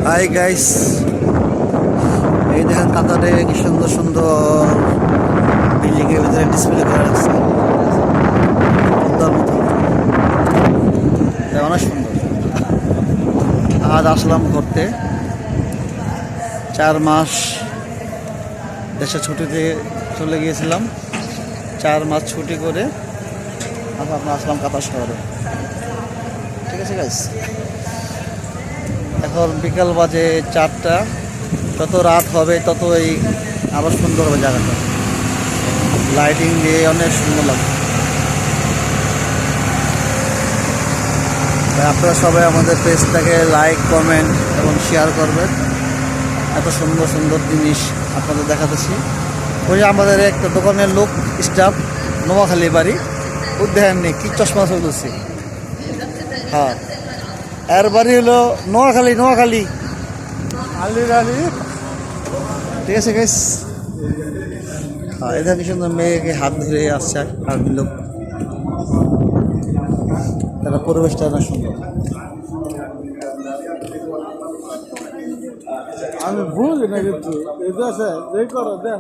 Hi guys, এই দেখেন কাতারে কি সুন্দর সুন্দর বিল্ডিং এর ভিতরে ডিসপ্লে করা আছে পদ্মার মতো। অনেক সুন্দর। আজ আসলাম ঘুরতে, 4 মাস দেশে ছুটিতে চলে গিয়েছিলাম। 4 মাস ছুটি করে আমরা আসলাম কাতার শহরে। ঠিক আছে গাইস, এখন বিকাল বাজে 4টা। যত রাত হবে তত এই আরো সুন্দর হবে জায়গাটা, লাইটিং দিয়ে অনেক সুন্দর লাগবে। আপনারা সবাই আমাদের পেজটাকে লাইক, কমেন্ট এবং শেয়ার করবেন। এত সুন্দর সুন্দর জিনিস আপনাদের দেখাতেছি। ওই আমাদের একটা দোকানের লোক স্টাফ, নোয়াখালী বাড়ি, উদ্যান নেই কি চশমা চলতেছি। হ্যাঁ, এর বাড়ি হলো নোয়াখালী। ঠিক আছে গাইস। হ্যাঁ, এদের কি সুন্দর মেয়েকে হাত ধরে আসছে আর লোক, তারা পরিবেশটা না সুন্দর। আমি বুঝি না, কিন্তু এটা আছে যে করো দেখ